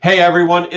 Hey everyone,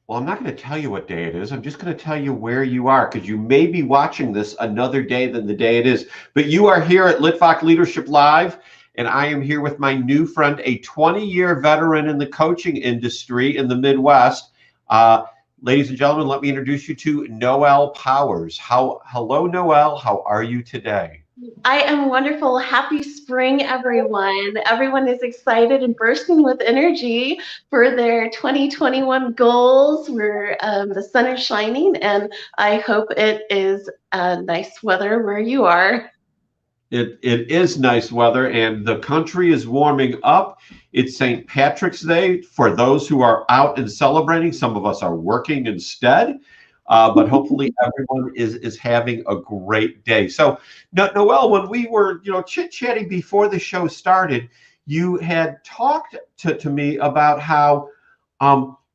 well, I'm not going to tell you what day it is. I'm just going to tell you where you are because you may be watching this another day than the day it is. But you are here at Litvak Leadership Live, and I am here with my new friend, a 20-year veteran in the coaching industry in the Midwest. Uh, Ladies and gentlemen, let me introduce you to Noel Powers. Hello, Noel. How are you today? I am wonderful. Happy spring, everyone. Everyone is excited and bursting with energy for their 2021 goals where the sun is shining, and I hope it is nice weather where you are. It is nice weather and the country is warming up. It's St. Patrick's Day for those who are out and celebrating. Some of us are working instead, but hopefully everyone is having a great day. So, Noel, when we were chit-chatting before the show started, you had talked to me about how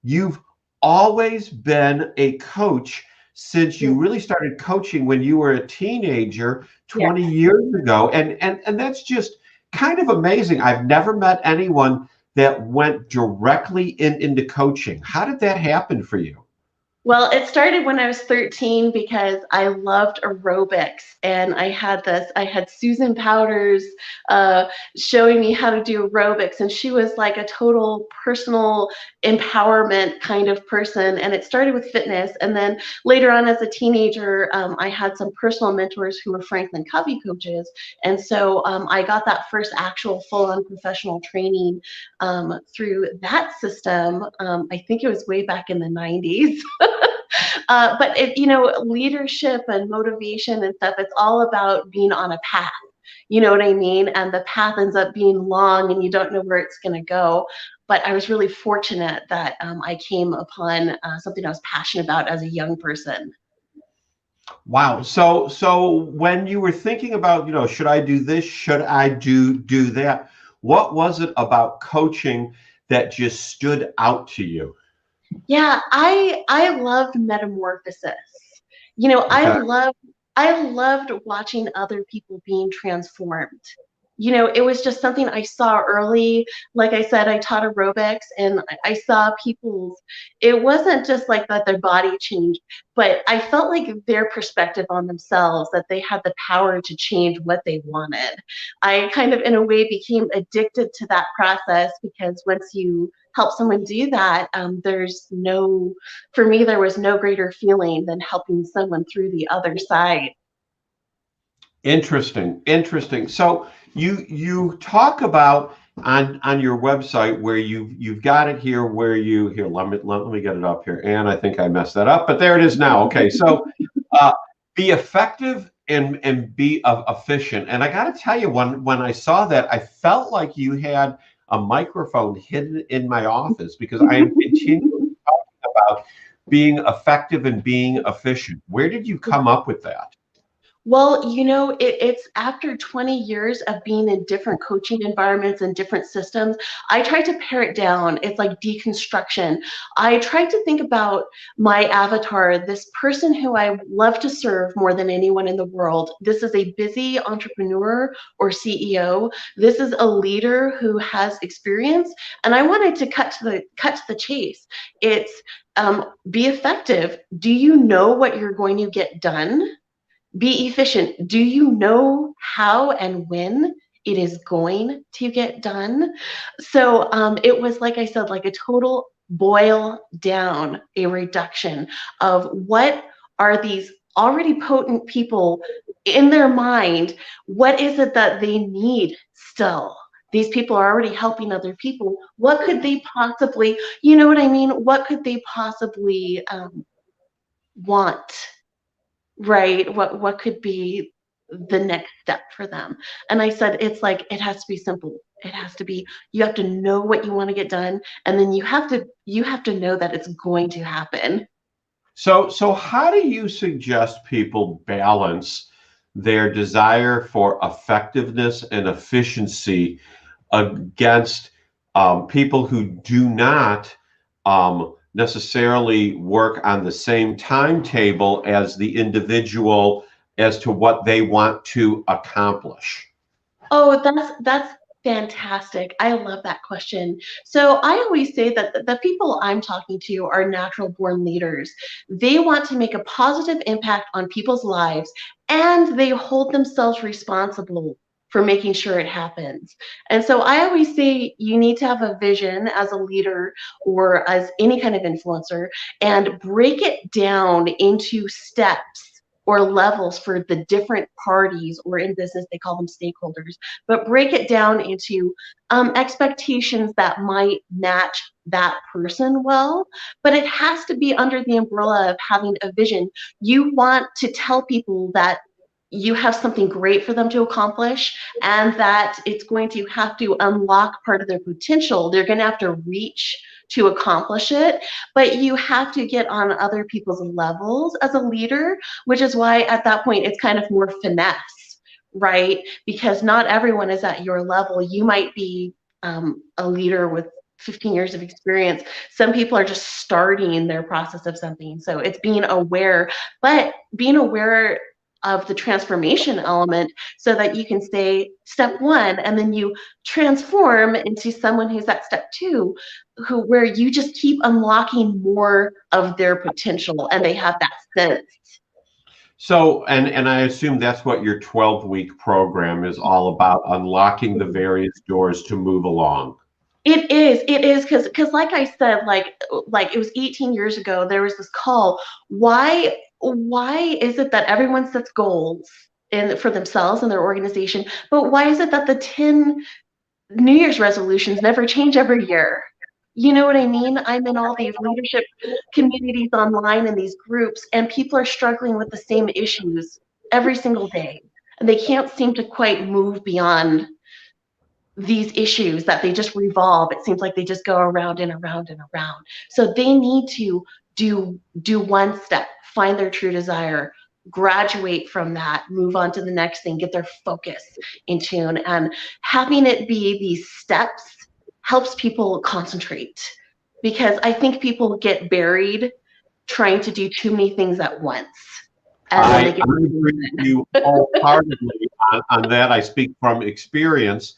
you've always been a coach since you really started coaching when you were a teenager Yeah. 20 years ago. And that's just kind of amazing. I've never met anyone that went directly into coaching. How did that happen for you? Well, it started when I was 13 because I loved aerobics, and I had Susan Powders uh, showing me how to do aerobics, and she was like a total personal empowerment kind of person. And it started with fitness, and then later on as a teenager, I had some personal mentors who were Franklin Covey coaches, and so I got that first actual full-on professional training through that system. I think it was way back in the 90s. But leadership and motivation and stuff, it's all about being on a path. You know what I mean? And the path ends up being long and you don't know where it's going to go. But I was really fortunate that I came upon something I was passionate about as a young person. Wow. So when you were thinking about, should I do this? Should I do that? What was it about coaching that just stood out to you? Yeah, I loved metamorphosis. You know, Okay. I loved watching other people being transformed. It was just something I saw early. Like I said, I taught aerobics and I saw people's, it wasn't just like that their body changed, but I felt like their perspective on themselves, that they had the power to change what they wanted. I kind of, in a way, became addicted to that process because once you help someone do that, for me, there was no greater feeling than helping someone through the other side. Interesting, interesting. So you talk about on your website where you've got it here where you here let me get it up here, and I think I messed that up, but there it is now. Okay, so uh, be effective and be efficient. And I got to tell you, when I saw that, I felt like you had a microphone hidden in my office because I am continually talking about being effective and being efficient. Where did you come up with that? Well, it's after 20 years of being in different coaching environments and different systems, I tried to pare it down. It's like deconstruction. I tried to think about my avatar, this person who I love to serve more than anyone in the world. This is a busy entrepreneur or CEO. This is a leader who has experience, and I wanted to cut to the chase. It's be effective. Do you know what you're going to get done? Be efficient. Do you know how and when it is going to get done? So it was, like I said, like a total boil down, a reduction of what are these already potent people in their mind? What is it that they need still? These people are already helping other people. What could they possibly, you know what I mean? What could they possibly want? Right, what could be the next step for them? And I said, it's like, it has to be simple. It has to be, you have to know what you want to get done, and then you have to know that it's going to happen. So how do you suggest people balance their desire for effectiveness and efficiency against people who do not necessarily work on the same timetable as the individual as to what they want to accomplish? Oh, that's Fantastic. I love that question. So I always say that the people I'm talking to are natural born leaders. They want to make a positive impact on people's lives, and they hold themselves responsible for making sure it happens. And so I always say you need to have a vision as a leader or as any kind of influencer and break it down into steps or levels for the different parties, or in business they call them stakeholders, but break it down into expectations that might match that person well. But it has to be under the umbrella of having a vision. You want to tell people that you have something great for them to accomplish, and that it's going to have to unlock part of their potential. They're going to have to reach to accomplish it, but you have to get on other people's levels as a leader, which is why at that point it's kind of more finesse, right? Because not everyone is at your level. You might be a leader with 15 years of experience. Some people are just starting their process of something. So it's being aware, but being aware of the transformation element so that you can say step one and then you transform into someone who's at step two, where you just keep unlocking more of their potential and they have that sense. So, and I assume that's what your 12-week program is all about, unlocking the various doors to move along. It is, because like I said, like it was 18 years ago, there was this call. Why is it that everyone sets goals for themselves and their organization, but why is it that the 10 New Year's resolutions never change every year? You know what I mean? I'm in all these leadership communities online and these groups, and people are struggling with the same issues every single day. And they can't seem to quite move beyond these issues, that they just revolve. It seems like they just go around and around and around. So they need to do one step, find their true desire, graduate from that, move on to the next thing, get their focus in tune. And having it be these steps helps people concentrate, because I think people get buried trying to do too many things at once. And then I they get agree with you wholeheartedly on that. I speak from experience.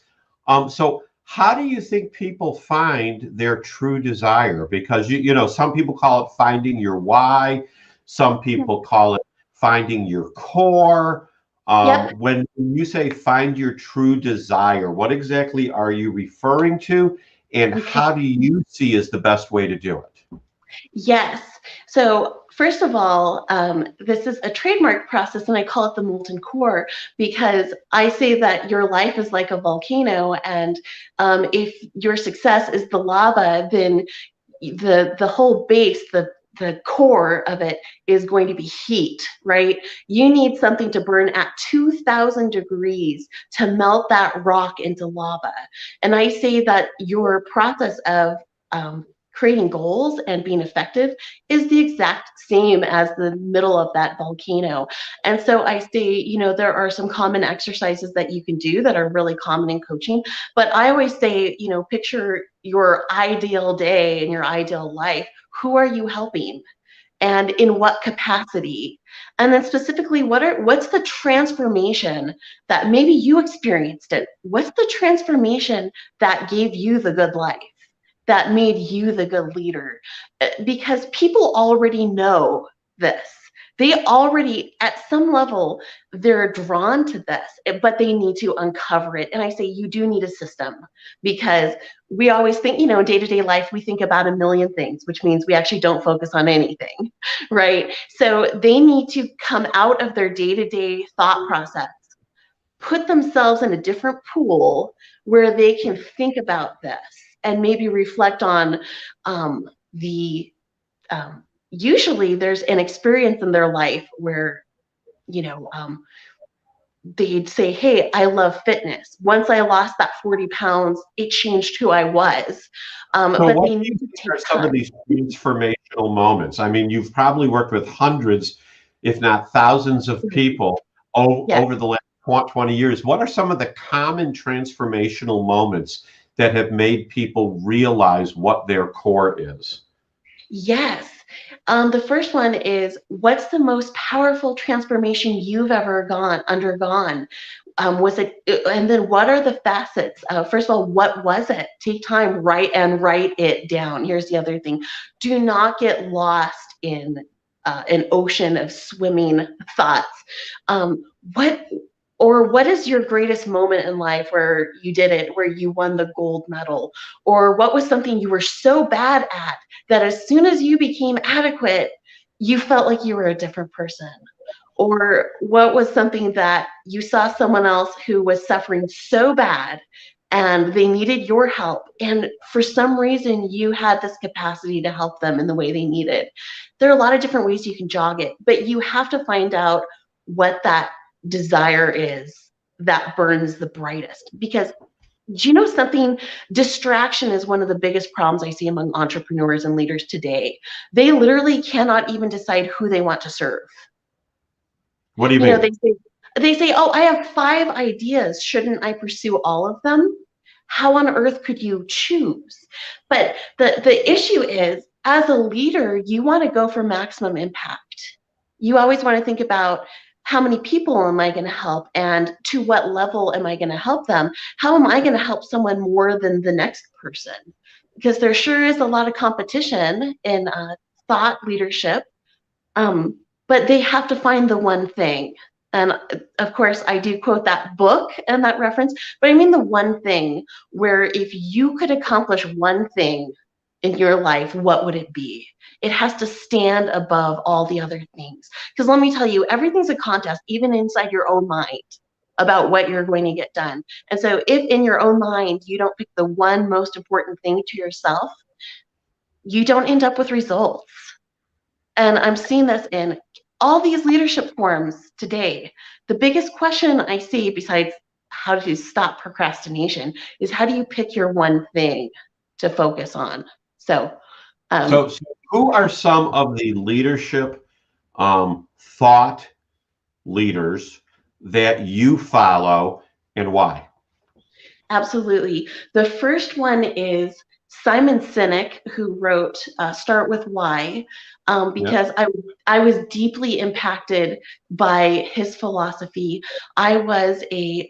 So how do you think people find their true desire? Because you know, some people call it finding your why, some people call it finding your core. Yep. When you say find your true desire, what exactly are you referring to, and Okay. how do you see is the best way to do it? Yes. So first of all, this is a trademark process, and I call it the molten core, because I say that your life is like a volcano, and if your success is the lava, then the whole base, the core of it is going to be heat, right? You need something to burn at 2,000 degrees to melt that rock into lava. And I say that your process of creating goals and being effective is the exact same as the middle of that volcano. And so I say, you know, there are some common exercises that you can do that are really common in coaching. But I always say, you know, picture your ideal day and your ideal life. Who are you helping? And in what capacity? And then specifically, what's the transformation that maybe you experienced it? What's the transformation that gave you the good life, that made you the good leader? Because people already know this. They already, at some level, they're drawn to this, but they need to uncover it. And I say you do need a system, because we always think, you know, in day-to-day life, we think about a million things, which means we actually don't focus on anything, right? So they need to come out of their day-to-day thought process, put themselves in a different pool where they can think about this and maybe reflect on the usually there's an experience in their life where, you know, they'd say, hey, I love fitness. Once I lost that 40 pounds, it changed who I was. So But what they do you need to think take are some of time. these transformational moments? I mean, you've probably worked with hundreds, if not thousands of people Yes. over the last 20 years. What are some of the common transformational moments that have made people realize what their core is? Yes. The first one is, what's the most powerful transformation you've ever undergone? Was it, and then what are the facets? First of all, what was it? Take time, write it down. Here's the other thing. Do not get lost in an ocean of swimming thoughts. Um, what what is your greatest moment in life where you did it, where you won the gold medal? Or what was something you were so bad at that as soon as you became adequate, you felt like you were a different person? Or what was something that you saw someone else who was suffering so bad and they needed your help, and for some reason you had this capacity to help them in the way they needed? There are a lot of different ways you can jog it, but you have to find out what that desire is that burns the brightest. Because do you know something? Distraction is one of the biggest problems I see among entrepreneurs and leaders today. They literally cannot even decide who they want to serve. What do you You know, mean? they say, "Oh, I have 5 ideas. Shouldn't I pursue all of them?" How on earth could you choose? But the issue is, as a leader, you want to go for maximum impact. You always want to think about, how many people am I going to help, and to what level am I going to help them? How am I going to help someone more than the next person? Because there sure is a lot of competition in thought leadership, but they have to find the one thing. And of course, I do quote that book and that reference, but I mean the one thing where if you could accomplish one thing in your life, what would it be? It has to stand above all the other things. Because let me tell you, everything's a contest, even inside your own mind, about what you're going to get done. And so if in your own mind you don't pick the one most important thing to yourself, you don't end up with results. And I'm seeing this in all these leadership forums today. The biggest question I see, besides how to stop procrastination, is how do you pick your one thing to focus on? So, So who are some of the leadership thought leaders that you follow, and why? absolutely. The first one is Simon Sinek, who wrote Start With Why, Yeah. because I was deeply impacted by his philosophy. I was a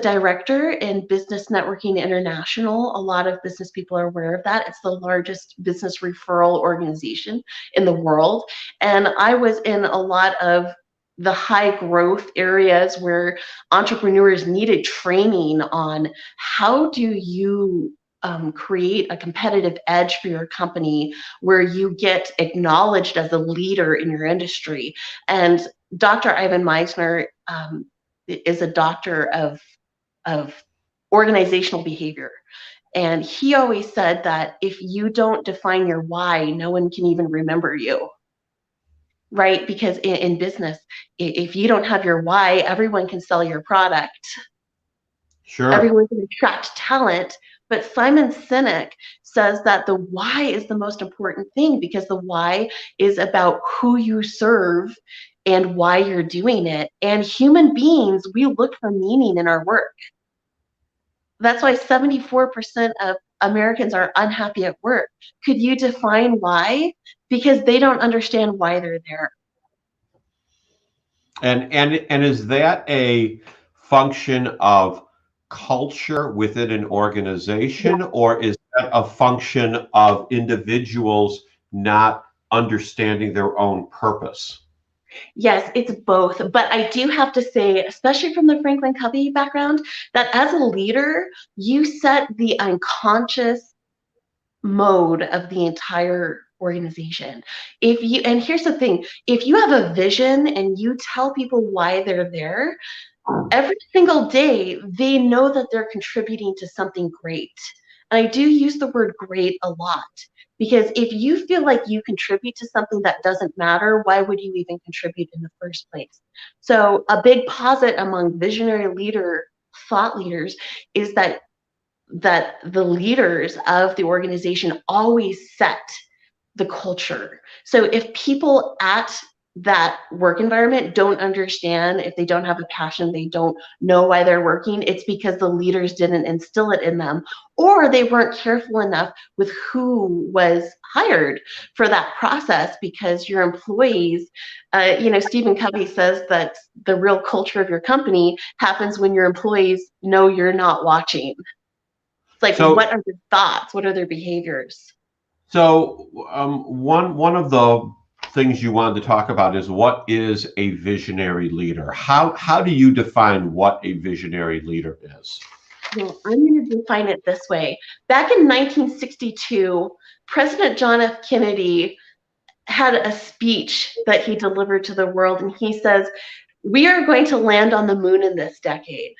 director in Business Networking International. A lot of business people are aware of that. It's the largest business referral organization in the world. And I was in a lot of the high growth areas where entrepreneurs needed training on how do you create a competitive edge for your company where you get acknowledged as a leader in your industry. And Dr. Ivan Meisner is a doctor of organizational behavior. And he always said that if you don't define your why, no one can even remember you. Right? Because in business, if you don't have your why, everyone can sell your product, Sure. everyone can attract talent. But Simon Sinek says that the why is the most important thing, because the why is about who you serve and why you're doing it. And human beings, we look for meaning in our work. That's why 74% of Americans are unhappy at work. Could you define why? Because they don't understand why they're there. And is that a function of culture within an organization, or is that a function of individuals not understanding their own purpose? Yes, it's both. But I do have to say, especially from the Franklin Covey background, that as a leader, you set the unconscious mode of the entire organization. If you, and here's the thing, if you have a vision and you tell people why they're there, every single day, they know that they're contributing to something great. And I do use the word great a lot, because if you feel like you contribute to something that doesn't matter, why would you even contribute in the first place? So a big posit among visionary thought leaders is that the leaders of the organization always set the culture. So if people at that work environment don't understand, if they don't have a passion, they don't know why they're working, it's because the leaders didn't instill it in them, or they weren't careful enough with who was hired for that process, because your employees, Stephen Covey says that the real culture of your company happens when your employees know you're not watching. It's like, So, what are their thoughts? What are their behaviors? one of the things you wanted to talk about is what is a visionary leader? How do you define what a visionary leader is? Well, I'm going to define it this way. Back in 1962, President John F. Kennedy had a speech that he delivered to the world, and he says, "We are going to land on the moon in this decade,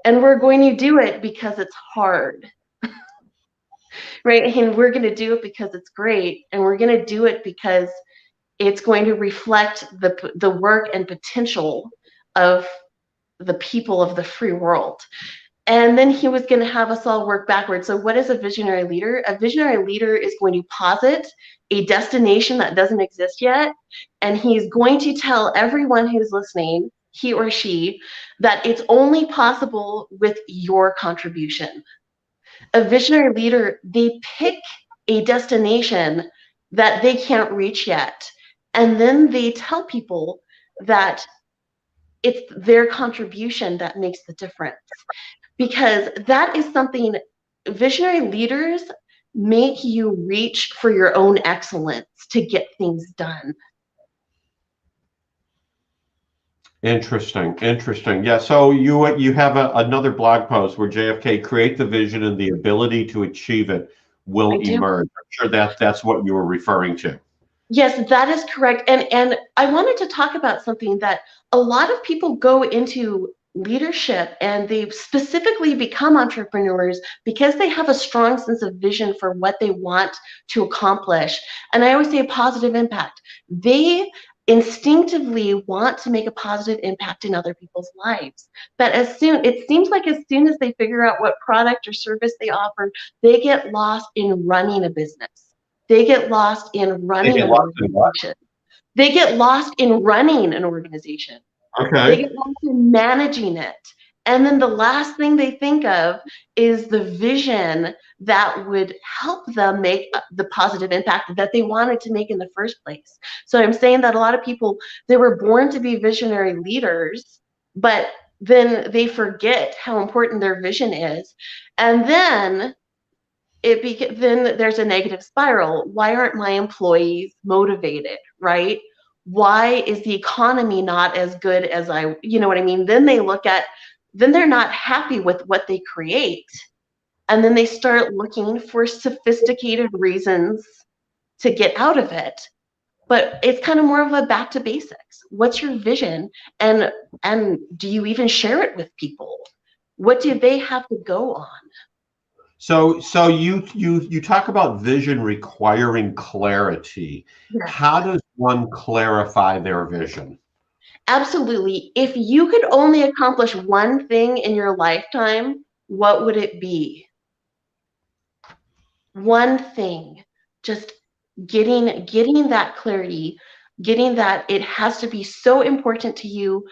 and we're going to do it because it's hard." Right? And we're going to do it because it's great, and we're going to do it because it's going to reflect the work and potential of the people of the free world. And then he was going to have us all work backwards. So what is a visionary leader? A visionary leader is going to posit a destination that doesn't exist yet, and he's going to tell everyone who's listening, he or she, that it's only possible with your contribution. A visionary leader, they pick a destination that they can't reach yet, and then they tell people that it's their contribution that makes the difference, because that is something visionary leaders make you reach for your own excellence to get things done. Interesting. Yeah. So you have another blog post where JFK create the vision and the ability to achieve it I will do. emerge. I'm sure that's what you were referring to. Yes, that is correct. And I wanted to talk about something that a lot of people go into leadership and they specifically become entrepreneurs because they have a strong sense of vision for what they want to accomplish. And I always say a positive impact. They instinctively want to make a positive impact in other people's lives. But it seems like as soon as they figure out what product or service they offer, they get lost in running a business. They get lost in They running get an lost in what? organization. They get lost in running an organization. They Okay. get lost in managing it. And then the last thing they think of is the vision that would help them make the positive impact that they wanted to make in the first place. So I'm saying that a lot of people, they were born to be visionary leaders, but then they forget how important their vision is. And then then there's a negative spiral. Why aren't my employees motivated, right? Why is the economy not as good as you know what I mean? Then they're not happy with what they create. And then they start looking for sophisticated reasons to get out of it. But it's kind of more of a back to basics. What's your vision? And do you even share it with people? What do they have to go on? So you talk about vision requiring clarity. Yes. How does one clarify their vision? Absolutely. If you could only accomplish one thing in your lifetime, what would it be? One thing. Just getting that clarity, getting that it has to be so important to you.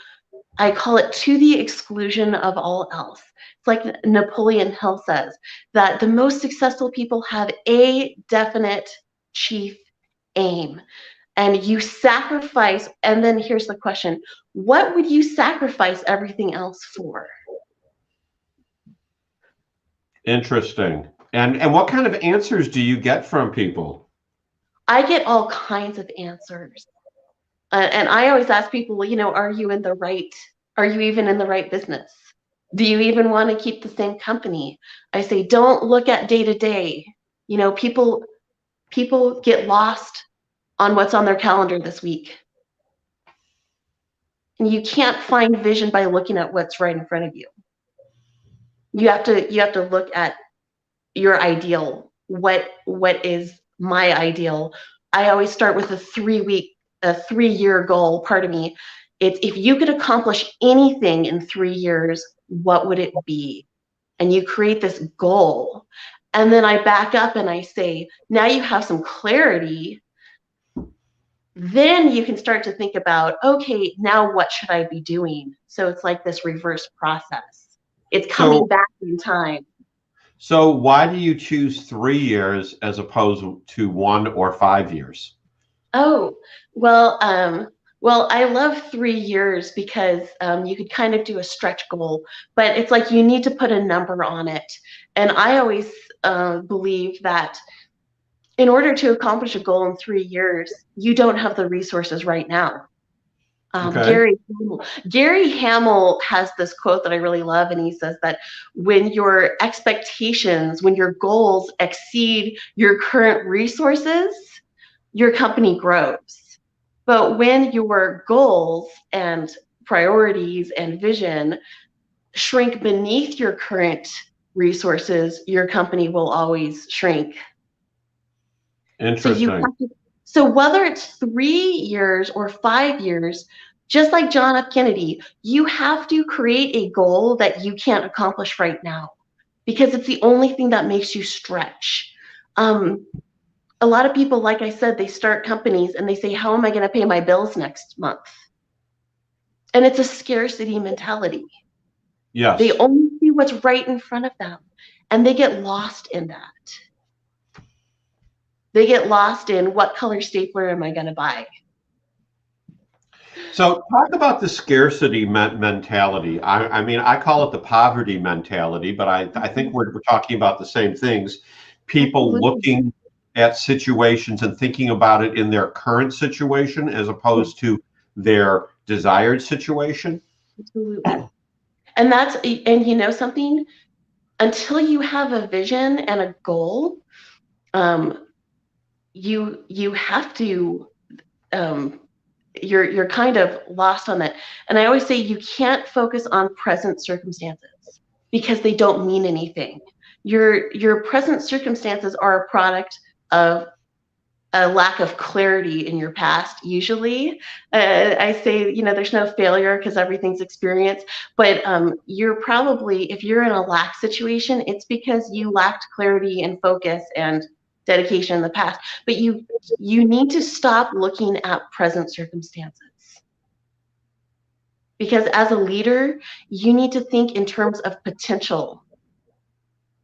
I call it to the exclusion of all else. It's like Napoleon Hill says that the most successful people have a definite chief aim. And you sacrifice, and then here's the question, what would you sacrifice everything else for? Interesting. And what kind of answers do you get from people? I get all kinds of answers. And I always ask people, are you are you even in the right business? Do you even want to keep the same company? I say, don't look at day to day. People get lost on what's on their calendar this week. And you can't find vision by looking at what's right in front of you. You have to look at your ideal. What is my ideal? I always start with a 3-year goal. Pardon me. It's if you could accomplish anything in 3 years, what would it be? And you create this goal. And then I back up and I say, now you have some clarity. Then you can start to think about, okay, now what should I be doing? So it's like this reverse process. It's coming So, back in time. so why do you choose 3 years as opposed to 1 or 5 years? Oh, well, well, I love 3 years because you could kind of do a stretch goal, but it's like you need to put a number on it. And I always believe that in order to accomplish a goal in 3 years, you don't have the resources right now. Um, Okay. Gary Gary Hamel has this quote that I really love, and he says that when your expectations, when your goals exceed your current resources, your company grows. But when your goals and priorities and vision shrink beneath your current resources, your company will always shrink. So you Interesting. have to, so whether it's 3 years or 5 years, just like John F. Kennedy, you have to create a goal that you can't accomplish right now because it's the only thing that makes you stretch. Um, a lot of people, like I said, they start companies and they say, how am I going to pay my bills next month? And it's a scarcity mentality. They Yes. only see what's right in front of them and they get lost in that. They get lost in what color stapler am I going to buy? So talk about the scarcity mentality. I mean, I call it the poverty mentality, but I think we're talking about the same things. People Absolutely. looking at situations and thinking about it in their current situation as opposed to their desired situation. Absolutely. And that's, and you know something, until you have a vision and a goal, um, you have to, um, you're kind of lost on that. And I always say you can't focus on present circumstances because they don't mean anything. Your present circumstances are a product of a lack of clarity in your past usually. I say, you know, there's no failure because everything's experience, but you're probably, if you're in a lack situation, it's because you lacked clarity and focus and dedication in the past. But you need to stop looking at present circumstances because as a leader, you need to think in terms of potential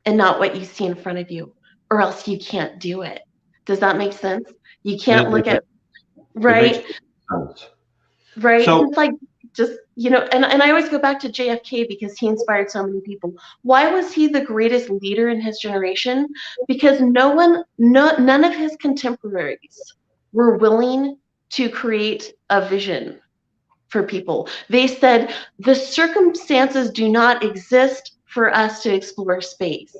and not what you see in front of you, or else you can't do it. Does that make sense? You can't It, look it, at, it makes right? sense. Right. So Just like, just, you know, and I always go back to JFK because he inspired so many people. Why was he the greatest leader in his generation? Because none of his contemporaries were willing to create a vision for people. They said the circumstances do not exist for us to explore space.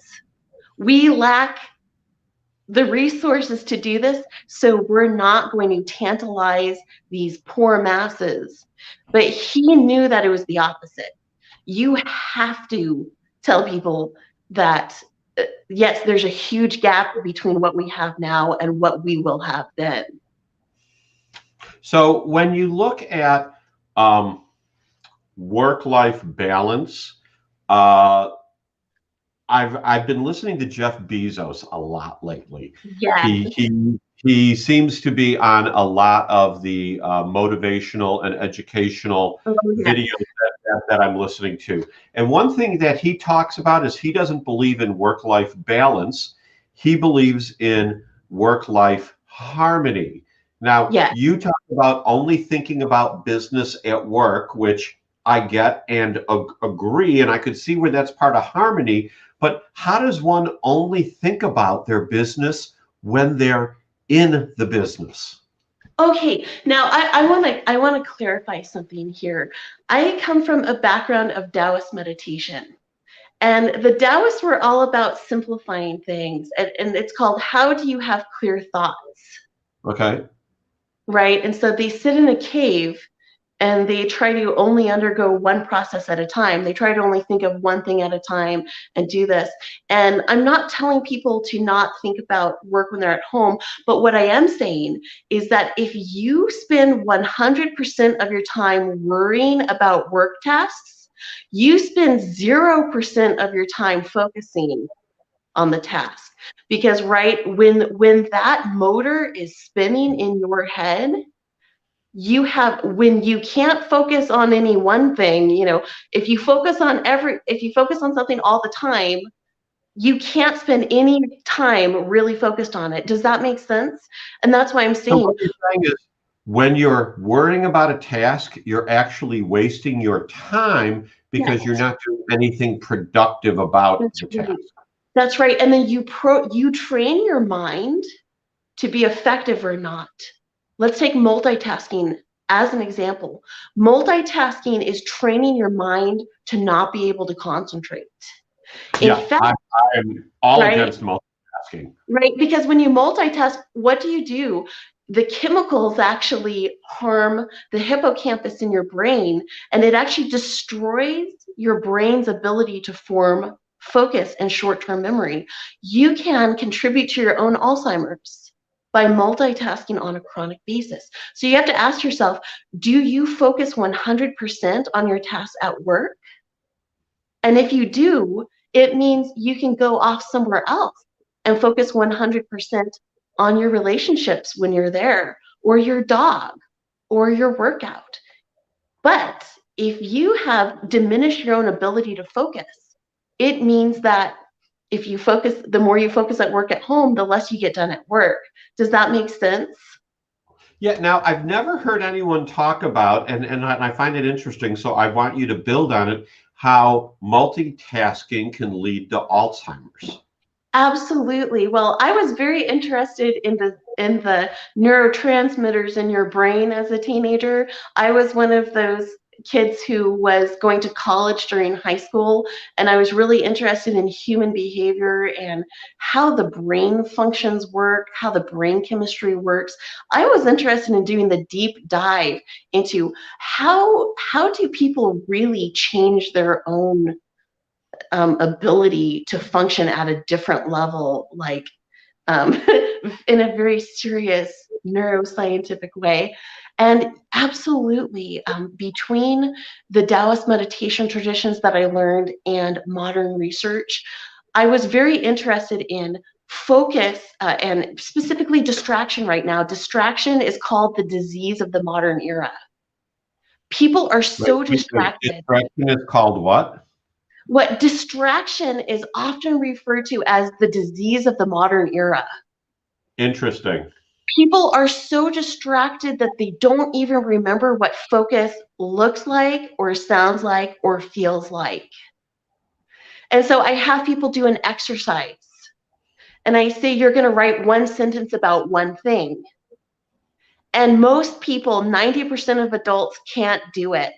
We lack the resources to do this, so we're not going to tantalize these poor masses. But he knew that it was the opposite. You have to tell people that, yes, there's a huge gap between what we have now and what we will have then. so when you look at um, work-life balance, uh, I've been listening to Jeff Bezos a lot lately. Yes. He seems to be on a lot of the motivational and educational Oh, yes. videos that I'm listening to. And one thing that he talks about is he doesn't believe in work-life balance. He believes in work-life harmony. Now, Yes. you talk about only thinking about business at work, which I get and agree, and I could see where that's part of harmony. But how does one only think about their business when they're in the business? Okay, now I want to clarify something here. I come from a background of Taoist meditation. And the Taoists were all about simplifying things. And it's called How Do You Have Clear Thoughts? Okay. Right? And so they sit in a cave and they try to only undergo one process at a time. They try to only think of one thing at a time and do this. And I'm not telling people to not think about work when they're at home, but what I am saying is that if you spend 100% of your time worrying about work tasks, you spend 0% of your time focusing on the task. Because right when that motor is spinning in your head, when you can't focus on any one thing, if you focus on something all the time, you can't spend any time really focused on it. Does that make sense? And that's why I'm So saying, what you're saying is when you're worrying about a task, you're actually wasting your time yes, because you're not doing anything productive about that's the task. right. That's right. And then you train your mind to be effective or not. Let's take multitasking as an example. Multitasking is training your mind to not be able to concentrate. In Yeah, fact, I'm all right? against multitasking. Right, because when you multitask, what do? The chemicals actually harm the hippocampus in your brain, and it actually destroys your brain's ability to form focus and short-term memory. You can contribute to your own Alzheimer's by multitasking on a chronic basis. So you have to ask yourself, do you focus 100% on your tasks at work? And if you do, it means you can go off somewhere else and focus 100% on your relationships when you're there, or your dog, or your workout. But if you have diminished your own ability to focus, it means that the more you focus at work at home, the less you get done at work. Does that make sense? Yeah, now I've never heard anyone talk about, and I find it interesting, so I want you to build on it, how multitasking can lead to Alzheimer's. Absolutely. Well, I was very interested in the neurotransmitters in your brain as a teenager. I was one of those kids who was going to college during high school, and I was really interested in human behavior and how the brain functions work, how the brain chemistry works. I was interested in doing the deep dive into how do people really change their own ability to function at a different level, like um, in a very serious neuroscientific way. And absolutely, between the Taoist meditation traditions that I learned and modern research, I was very interested in focus and specifically distraction right now. Distraction is called the disease of the modern era. People are Right? so distracted. Distraction is called what? What distraction is often referred to as the disease of the modern era. Interesting. People are so distracted that they don't even remember what focus looks like or sounds like or feels like. And so I have people do an exercise and I say, you're going to write one sentence about one thing. And most people, 90% of adults, can't do it.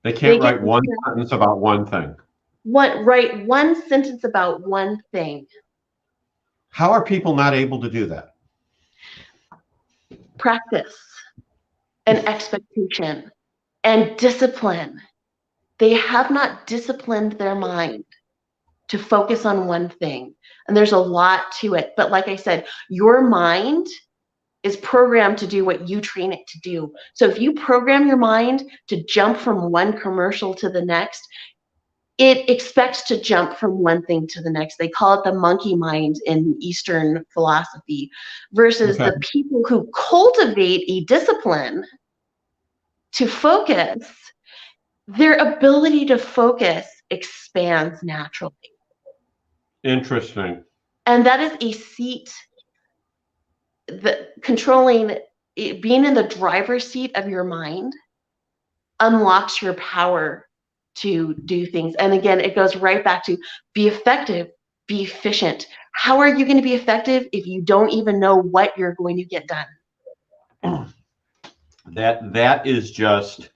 They They can't get write one sentence about one thing. write one sentence about one thing. How are people not able to do that? Practice and expectation and discipline. They have not disciplined their mind to focus on one thing. And there's a lot to it. But like I said, your mind is programmed to do what you train it to do. So if you program your mind to jump from one commercial to the next, it expects to jump from one thing to the next. They call it the monkey mind in Eastern philosophy, versus Okay. the people who cultivate a discipline to focus, their ability to focus expands naturally. Interesting. And that is a seat, the controlling, being in the driver's seat of your mind unlocks your power to do things. And again, it goes right back to be effective, be efficient. How are you going to be effective if you don't even know what you're going to get done? That is just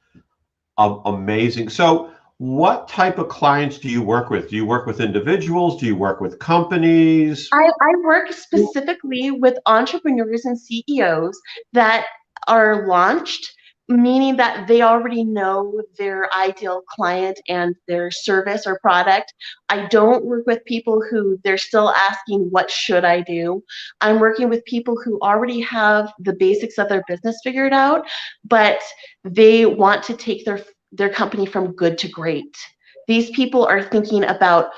amazing. So, what type of clients do you work with? Do you work with individuals? Do you work with companies? I work specifically with entrepreneurs and CEOs that are launched, meaning that they already know their ideal client and their service or product. I don't work with people who they're still asking, what should I do? I'm working with people who already have the basics of their business figured out, but they want to take their company from good to great. These people are thinking about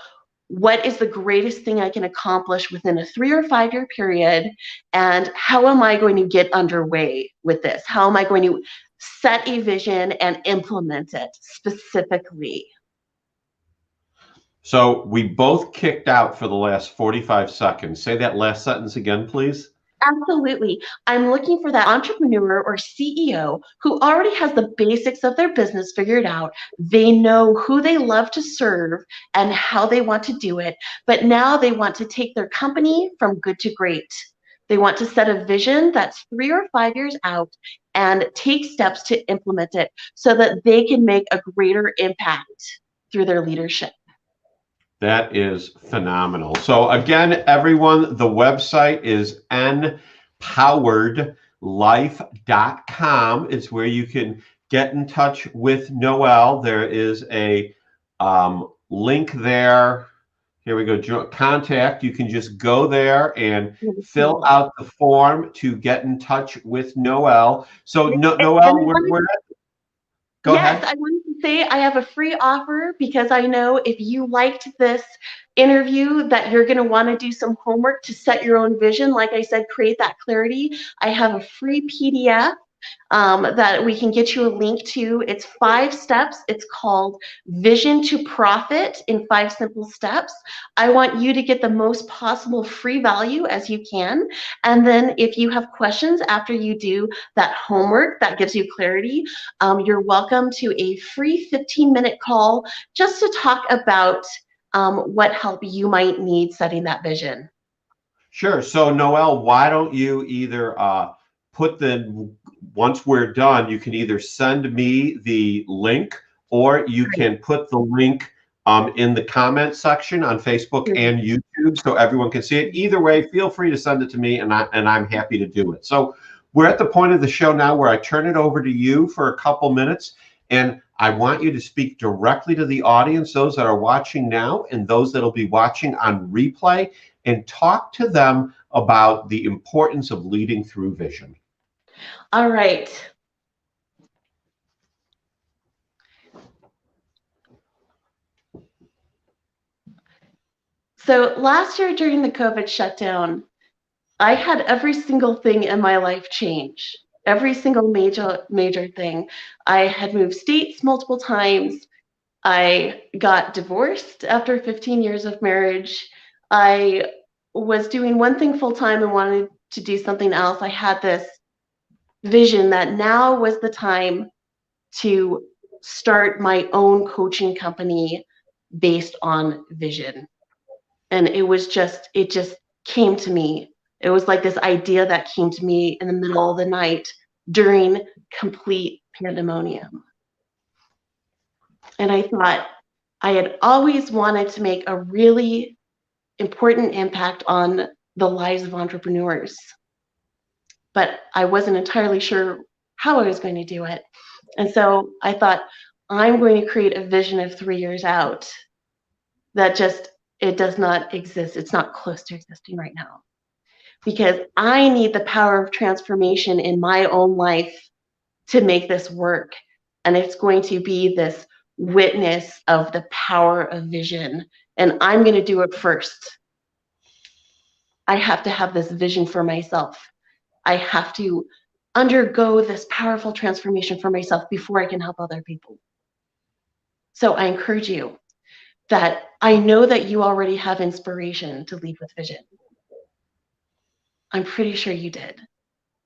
what is the greatest thing I can accomplish within a 3 or 5 year period, and how am I going to get underway with this? How am I going to set a vision and implement it specifically? So we both kicked out for the last 45 seconds. Say that last sentence again, please. Absolutely. I'm looking for that entrepreneur or CEO who already has the basics of their business figured out. They know who they love to serve and how they want to do it, but now they want to take their company from good to great. They want to set a vision that's 3 or 5 years out and take steps to implement it so that they can make a greater impact through their leadership. That is phenomenal. So again, everyone, the website is npoweredlife.com. It's where you can get in touch with Noel. There is a link there. Here we go, contact. You can just go there and fill out the form to get in touch with Noel. So Noel, go ahead. Yes, I wanted to say I have a free offer because I know if you liked this interview that you're going to want to do some homework to set your own vision. Like I said, create that clarity. I have a free PDF that we can get you a link to. It's 5 steps. It's called Vision to Profit in 5 Simple Steps. I want you to get the most possible free value as you can. And then if you have questions after you do that homework that gives you clarity, you're welcome to a free 15-minute call just to talk about what help you might need setting that vision. Sure. So Noel, why don't you either once we're done, you can either send me the link or you can put the link in the comment section on Facebook and YouTube so everyone can see it. Either way, feel free to send it to me and I'm happy to do it. So we're at the point of the show now where I turn it over to you for a couple minutes, and I want you to speak directly to the audience, those that are watching now and those that'll be watching on replay, and talk to them about the importance of leading through vision. All right. So last year during the COVID shutdown, I had every single thing in my life change. Every single major thing. I had moved states multiple times. I got divorced after 15 years of marriage. I was doing one thing full time and wanted to do something else. I had this vision that now was the time to start my own coaching company based on vision. And it just came to me. It was like this idea that came to me in the middle of the night during complete pandemonium. And I thought I had always wanted to make a really important impact on the lives of entrepreneurs, but I wasn't entirely sure how I was going to do it. And so I thought, I'm going to create a vision of 3 years out that it does not exist. It's not close to existing right now, because I need the power of transformation in my own life to make this work. And it's going to be this witness of the power of vision. And I'm going to do it first. I have to have this vision for myself. I have to undergo this powerful transformation for myself before I can help other people. So I encourage you that I know that you already have inspiration to lead with vision. I'm pretty sure you did.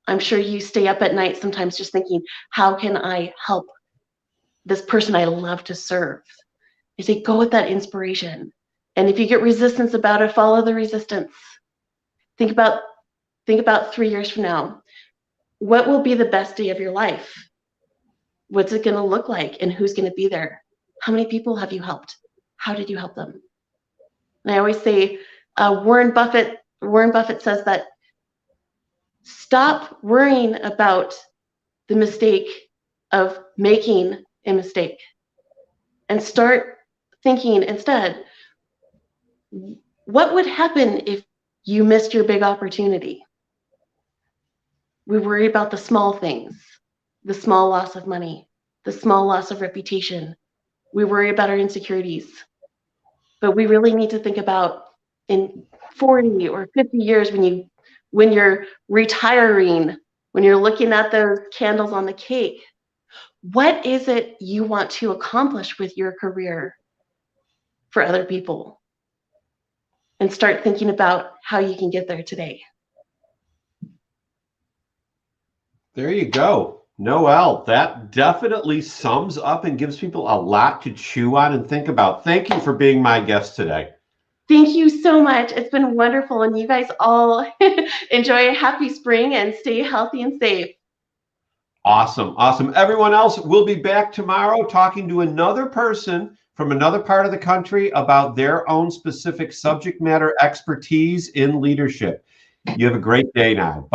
I'm sure you stay up at night sometimes just thinking, how can I help this person I love to serve? I say, go with that inspiration. And if you get resistance about it, follow the resistance. Think about 3 years from now. What will be the best day of your life? What's it going to look like? And who's going to be there? How many people have you helped? How did you help them? And I always say, Warren Buffett says that stop worrying about the mistake of making a mistake and start thinking instead, what would happen if you missed your big opportunity? We worry about the small things, the small loss of money, the small loss of reputation. We worry about our insecurities. But we really need to think about in 40 or 50 years when you're retiring, when you're looking at those candles on the cake, what is it you want to accomplish with your career for other people? And start thinking about how you can get there today. There you go. Noel, that definitely sums up and gives people a lot to chew on and think about. Thank you for being my guest today. Thank you so much. It's been wonderful. And you guys all enjoy a happy spring and stay healthy and safe. Awesome. Awesome. Everyone else, we'll be back tomorrow talking to another person from another part of the country about their own specific subject matter expertise in leadership. You have a great day now. Bye.